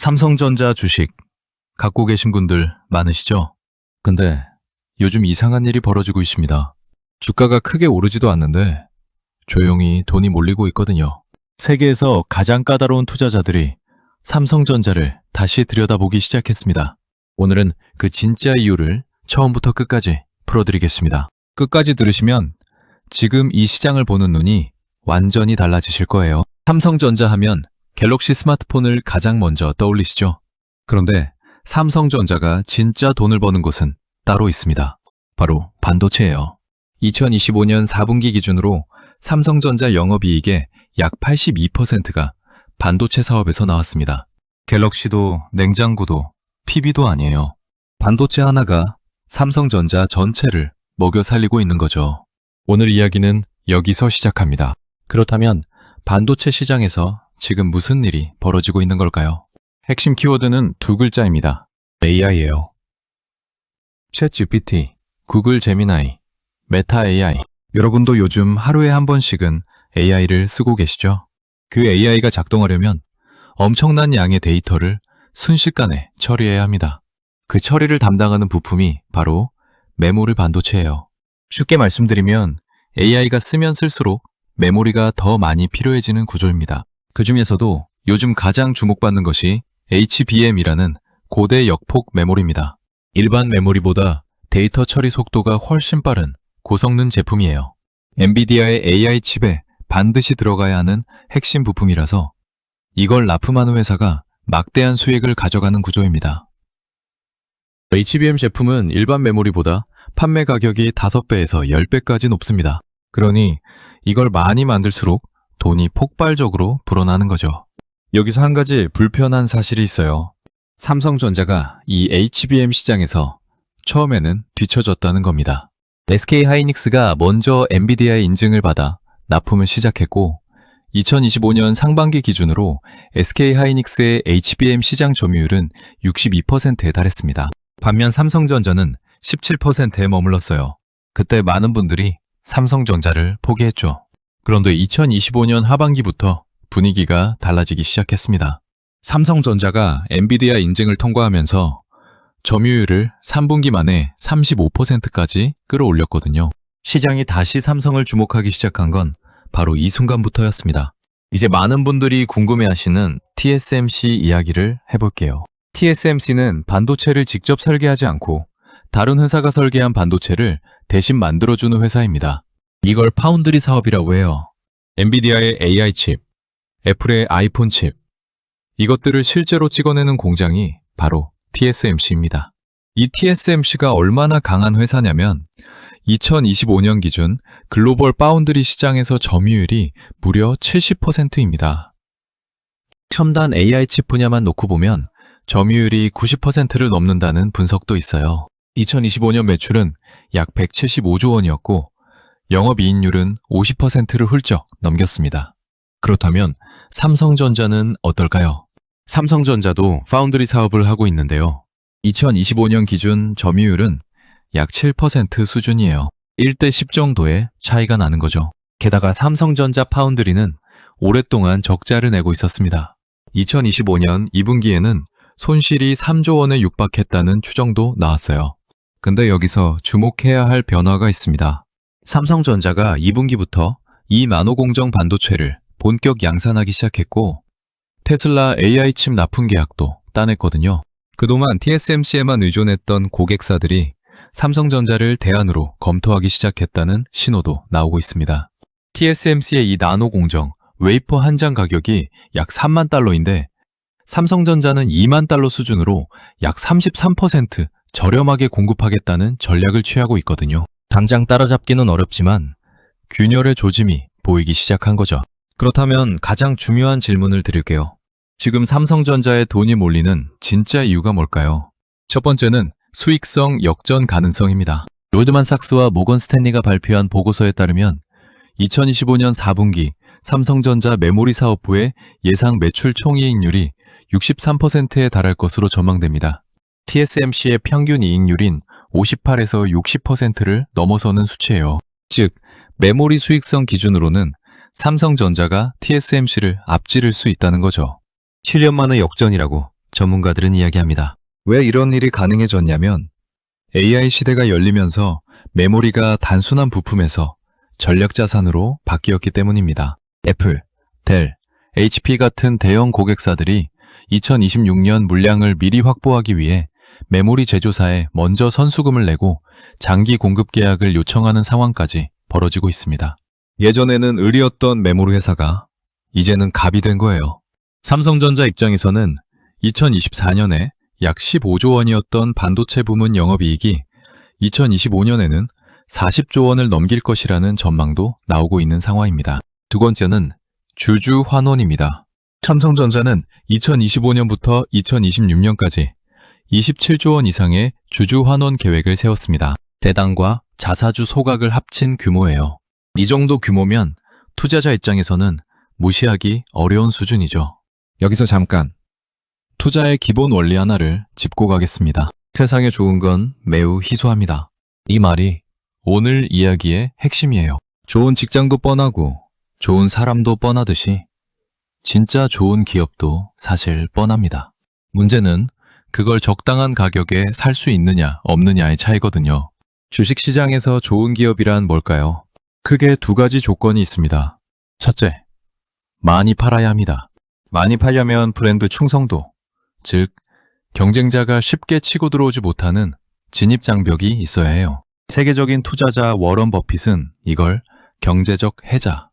삼성전자 주식 갖고 계신 분들 많으시죠? 근데 요즘 이상한 일이 벌어지고 있습니다. 주가가 크게 오르지도 않는데 조용히 돈이 몰리고 있거든요. 세계에서 가장 까다로운 투자자들이 삼성전자를 다시 들여다보기 시작했습니다. 오늘은 그 진짜 이유를 처음부터 끝까지 풀어드리겠습니다. 끝까지 들으시면 지금 이 시장을 보는 눈이 완전히 달라지실 거예요. 삼성전자 하면 갤럭시 스마트폰을 가장 먼저 떠올리시죠? 그런데 삼성전자가 진짜 돈을 버는 곳은 따로 있습니다. 바로 반도체예요. 2025년 4분기 기준으로 삼성전자 영업이익의 약 82%가 반도체 사업에서 나왔습니다. 갤럭시도 냉장고도 PB도 아니에요. 반도체 하나가 삼성전자 전체를 먹여 살리고 있는 거죠. 오늘 이야기는 여기서 시작합니다. 그렇다면 반도체 시장에서 지금 무슨 일이 벌어지고 있는 걸까요? 핵심 키워드는 두 글자입니다. AI예요. 챗GPT, 구글 제미나이, 메타 AI. 여러분도 요즘 하루에 한 번씩은 AI를 쓰고 계시죠? 그 AI가 작동하려면 엄청난 양의 데이터를 순식간에 처리해야 합니다. 그 처리를 담당하는 부품이 바로 메모리 반도체예요. 쉽게 말씀드리면 AI가 쓰면 쓸수록 메모리가 더 많이 필요해지는 구조입니다. 그 중에서도 요즘 가장 주목받는 것이 HBM이라는 고대 역폭 메모리입니다. 일반 메모리보다 데이터 처리 속도가 훨씬 빠른 고성능 제품이에요. 엔비디아의 AI 칩에 반드시 들어가야 하는 핵심 부품이라서 이걸 납품하는 회사가 막대한 수익을 가져가는 구조입니다. HBM 제품은 일반 메모리보다 판매 가격이 5배에서 10배까지 높습니다. 그러니 이걸 많이 만들수록 돈이 폭발적으로 불어나는 거죠. 여기서 한 가지 불편한 사실이 있어요. 삼성전자가 이 HBM 시장에서 처음에는 뒤처졌다는 겁니다. SK하이닉스가 먼저 엔비디아의 인증을 받아 납품을 시작했고 2025년 상반기 기준으로 SK하이닉스의 HBM 시장 점유율은 62%에 달했습니다. 반면 삼성전자는 17%에 머물렀어요. 그때 많은 분들이 삼성전자를 포기했죠. 그런데 2025년 하반기부터 분위기가 달라지기 시작했습니다. 삼성전자가 엔비디아 인증을 통과하면서 점유율을 3분기 만에 35%까지 끌어올렸거든요. 시장이 다시 삼성을 주목하기 시작한 건 바로 이 순간부터였습니다. 이제 많은 분들이 궁금해하시는 TSMC 이야기를 해볼게요. TSMC는 반도체를 직접 설계하지 않고 다른 회사가 설계한 반도체를 대신 만들어주는 회사입니다. 이걸 파운드리 사업이라고 해요. 엔비디아의 AI 칩, 애플의 아이폰 칩, 이것들을 실제로 찍어내는 공장이 바로 TSMC입니다. 이 TSMC가 얼마나 강한 회사냐면 2025년 기준 글로벌 파운드리 시장에서 점유율이 무려 70%입니다. 첨단 AI 칩 분야만 놓고 보면 점유율이 90%를 넘는다는 분석도 있어요. 2025년 매출은 약 175조 원이었고 영업이익률은 50%를 훌쩍 넘겼습니다. 그렇다면 삼성전자는 어떨까요? 삼성전자도 파운드리 사업을 하고 있는데요. 2025년 기준 점유율은 약 7% 수준이에요. 1대 10 정도의 차이가 나는 거죠. 게다가 삼성전자 파운드리는 오랫동안 적자를 내고 있었습니다. 2025년 2분기에는 손실이 3조 원에 육박했다는 추정도 나왔어요. 근데 여기서 주목해야 할 변화가 있습니다. 삼성전자가 2분기부터 2나노 공정 반도체를 본격 양산하기 시작했고 테슬라 AI 칩 납품 계약도 따냈거든요. 그동안 TSMC에만 의존했던 고객사들이 삼성전자를 대안으로 검토하기 시작했다는 신호도 나오고 있습니다. TSMC의 이 나노 공정 웨이퍼 한 장 가격이 약 3만 달러인데 삼성전자는 2만 달러 수준으로 약 33% 저렴하게 공급하겠다는 전략을 취하고 있거든요. 당장 따라잡기는 어렵지만 균열의 조짐이 보이기 시작한 거죠. 그렇다면 가장 중요한 질문을 드릴게요. 지금 삼성전자에 돈이 몰리는 진짜 이유가 뭘까요? 첫 번째는 수익성 역전 가능성입니다. 골드만삭스와 모건 스탠리가 발표한 보고서에 따르면 2025년 4분기 삼성전자 메모리 사업부의 예상 매출 총이익률이 63%에 달할 것으로 전망됩니다. TSMC의 평균 이익률인 58에서 60%를 넘어서는 수치예요. 즉, 메모리 수익성 기준으로는 삼성전자가 TSMC를 앞지를 수 있다는 거죠. 7년 만의 역전이라고 전문가들은 이야기합니다. 왜 이런 일이 가능해졌냐면 AI 시대가 열리면서 메모리가 단순한 부품에서 전략 자산으로 바뀌었기 때문입니다. 애플, 델, HP 같은 대형 고객사들이 2026년 물량을 미리 확보하기 위해 메모리 제조사에 먼저 선수금을 내고 장기 공급 계약을 요청하는 상황까지 벌어지고 있습니다. 예전에는 을이었던 메모리 회사가 이제는 갑이 된 거예요. 삼성전자 입장에서는 2024년에 약 15조 원이었던 반도체 부문 영업이익이 2025년에는 40조 원을 넘길 것이라는 전망도 나오고 있는 상황입니다. 두 번째는 주주 환원입니다. 삼성전자는 2025년부터 2026년까지 27조 원 이상의 주주 환원 계획을 세웠습니다. 대당과 자사주 소각을 합친 규모예요. 이 정도 규모면 투자자 입장에서는 무시하기 어려운 수준이죠. 여기서 잠깐 투자의 기본 원리 하나를 짚고 가겠습니다. 세상에 좋은 건 매우 희소합니다. 이 말이 오늘 이야기의 핵심이에요. 좋은 직장도 뻔하고 좋은 사람도 뻔하듯이 진짜 좋은 기업도 사실 뻔합니다. 문제는 그걸 적당한 가격에 살 수 있느냐 없느냐의 차이거든요. 주식시장에서 좋은 기업이란 뭘까요? 크게 두 가지 조건이 있습니다. 첫째, 많이 팔아야 합니다. 많이 팔려면 브랜드 충성도, 즉 경쟁자가 쉽게 치고 들어오지 못하는 진입 장벽이 있어야 해요. 세계적인 투자자 워런 버핏은 이걸 경제적 해자,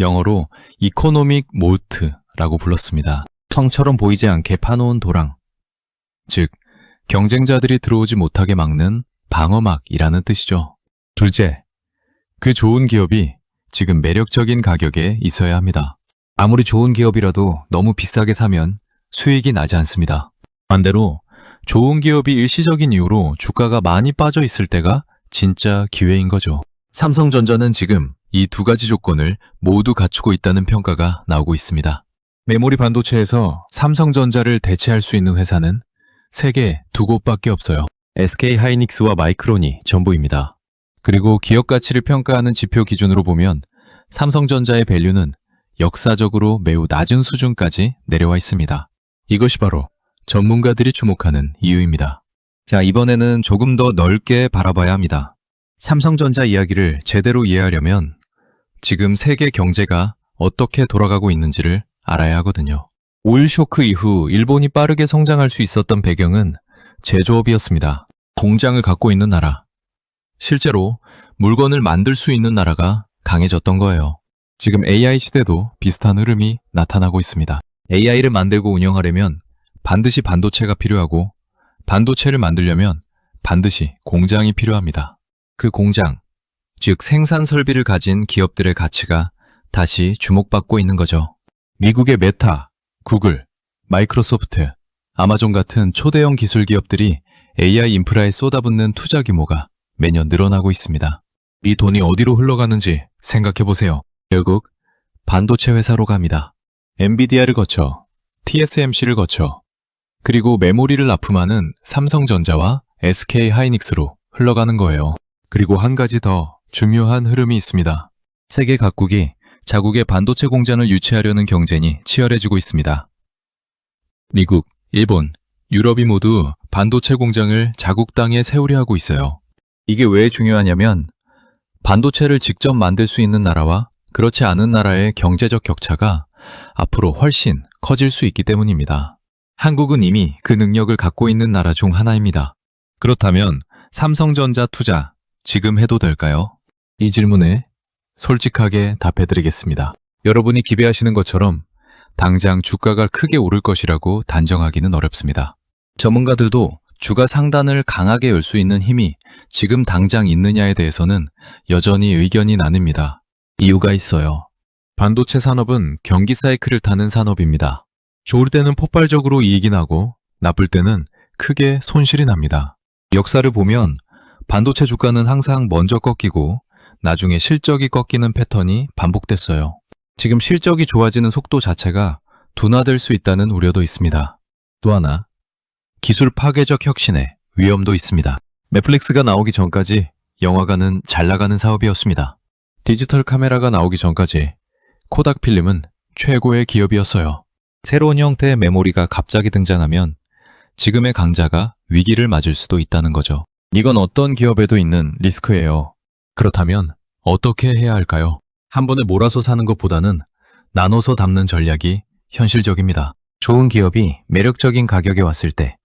영어로 이코노믹 몰트라고 불렀습니다. 성처럼 보이지 않게 파놓은 도랑, 즉 경쟁자들이 들어오지 못하게 막는 방어막이라는 뜻이죠. 둘째, 그 좋은 기업이 지금 매력적인 가격에 있어야 합니다. 아무리 좋은 기업이라도 너무 비싸게 사면 수익이 나지 않습니다. 반대로 좋은 기업이 일시적인 이유로 주가가 많이 빠져 있을 때가 진짜 기회인 거죠. 삼성전자는 지금 이 두 가지 조건을 모두 갖추고 있다는 평가가 나오고 있습니다. 메모리 반도체에서 삼성전자를 대체할 수 있는 회사는 세계 두 곳밖에 없어요. SK 하이닉스와 마이크론이 전부입니다. 그리고 기업 가치를 평가하는 지표 기준으로 보면 삼성전자의 밸류는 역사적으로 매우 낮은 수준까지 내려와 있습니다. 이것이 바로 전문가들이 주목하는 이유입니다. 자, 이번에는 조금 더 넓게 바라봐야 합니다. 삼성전자 이야기를 제대로 이해하려면 지금 세계 경제가 어떻게 돌아가고 있는지를 알아야 하거든요. 오일 쇼크 이후 일본이 빠르게 성장할 수 있었던 배경은 제조업이었습니다. 공장을 갖고 있는 나라, 실제로 물건을 만들 수 있는 나라가 강해졌던 거예요. 지금 AI 시대도 비슷한 흐름이 나타나고 있습니다. AI를 만들고 운영하려면 반드시 반도체가 필요하고 반도체를 만들려면 반드시 공장이 필요합니다. 그 공장, 즉 생산 설비를 가진 기업들의 가치가 다시 주목받고 있는 거죠. 미국의 메타, 구글, 마이크로소프트, 아마존 같은 초대형 기술 기업들이 AI 인프라에 쏟아붓는 투자 규모가 매년 늘어나고 있습니다. 이 돈이 어디로 흘러가는지 생각해 보세요. 결국 반도체 회사로 갑니다. 엔비디아를 거쳐, TSMC를 거쳐, 그리고 메모리를 납품하는 삼성전자와 SK 하이닉스로 흘러가는 거예요. 그리고 한 가지 더 중요한 흐름이 있습니다. 세계 각국이 자국의 반도체 공장을 유치하려는 경쟁이 치열해지고 있습니다. 미국, 일본, 유럽이 모두 반도체 공장을 자국 땅에 세우려 하고 있어요. 이게 왜 중요하냐면 반도체를 직접 만들 수 있는 나라와 그렇지 않은 나라의 경제적 격차가 앞으로 훨씬 커질 수 있기 때문입니다. 한국은 이미 그 능력을 갖고 있는 나라 중 하나입니다. 그렇다면 삼성전자 투자 지금 해도 될까요? 이 질문에 솔직하게 답해드리겠습니다. 여러분이 기대하시는 것처럼 당장 주가가 크게 오를 것이라고 단정하기는 어렵습니다. 전문가들도 주가 상단을 강하게 열 수 있는 힘이 지금 당장 있느냐에 대해서는 여전히 의견이 나뉩니다. 이유가 있어요. 반도체 산업은 경기 사이클을 타는 산업입니다. 좋을 때는 폭발적으로 이익이 나고 나쁠 때는 크게 손실이 납니다. 역사를 보면 반도체 주가는 항상 먼저 꺾이고 나중에 실적이 꺾이는 패턴이 반복됐어요. 지금 실적이 좋아지는 속도 자체가 둔화될 수 있다는 우려도 있습니다. 또 하나, 기술 파괴적 혁신의 위험도 있습니다. 넷플릭스가 나오기 전까지 영화관은 잘 나가는 사업이었습니다. 디지털 카메라가 나오기 전까지 코닥 필름은 최고의 기업이었어요. 새로운 형태의 메모리가 갑자기 등장하면 지금의 강자가 위기를 맞을 수도 있다는 거죠. 이건 어떤 기업에도 있는 리스크예요. 그렇다면 어떻게 해야 할까요? 한 번에 몰아서 사는 것보다는 나눠서 담는 전략이 현실적입니다. 좋은 기업이 매력적인 가격에 왔을 때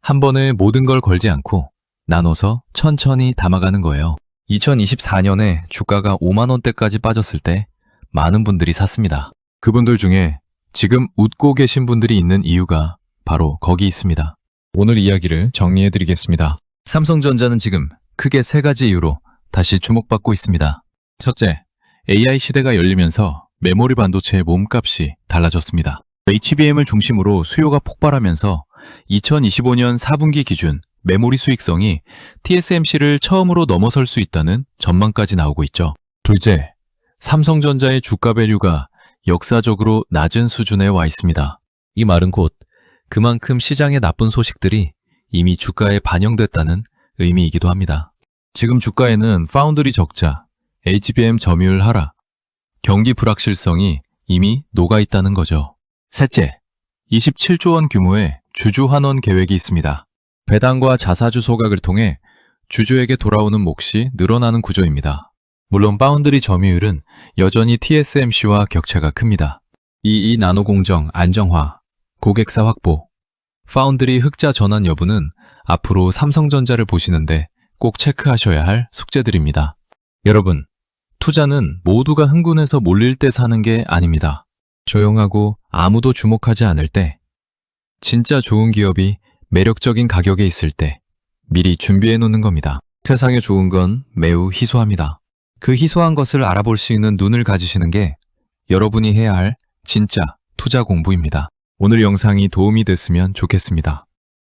한 번에 모든 걸 걸지 않고 나눠서 천천히 담아가는 거예요. 2024년에 주가가 5만 원대까지 빠졌을 때 많은 분들이 샀습니다. 그분들 중에 지금 웃고 계신 분들이 있는 이유가 바로 거기 있습니다. 오늘 이야기를 정리해 드리겠습니다. 삼성전자는 지금 크게 세 가지 이유로 다시 주목받고 있습니다. 첫째, AI 시대가 열리면서 메모리 반도체의 몸값이 달라졌습니다. HBM을 중심으로 수요가 폭발하면서 2025년 4분기 기준 메모리 수익성이 TSMC를 처음으로 넘어설 수 있다는 전망까지 나오고 있죠. 둘째, 삼성전자의 주가 밸류가 역사적으로 낮은 수준에 와 있습니다. 이 말은 곧 그만큼 시장의 나쁜 소식들이 이미 주가에 반영됐다는 의미이기도 합니다. 지금 주가에는 파운드리 적자, HBM 점유율 하락, 경기 불확실성이 이미 녹아 있다는 거죠. 셋째, 27조 원 규모의 주주 환원 계획이 있습니다. 배당과 자사주 소각을 통해 주주에게 돌아오는 몫이 늘어나는 구조입니다. 물론 파운드리 점유율은 여전히 TSMC와 격차가 큽니다. 이 나노 공정 안정화, 고객사 확보, 파운드리 흑자 전환 여부는 앞으로 삼성전자를 보시는데 꼭 체크하셔야 할 숙제들입니다. 여러분, 투자는 모두가 흥분해서 몰릴 때 사는 게 아닙니다. 조용하고 아무도 주목하지 않을 때, 진짜 좋은 기업이 매력적인 가격에 있을 때 미리 준비해 놓는 겁니다. 세상에 좋은 건 매우 희소합니다. 그 희소한 것을 알아볼 수 있는 눈을 가지시는 게 여러분이 해야 할 진짜 투자 공부입니다. 오늘 영상이 도움이 됐으면 좋겠습니다.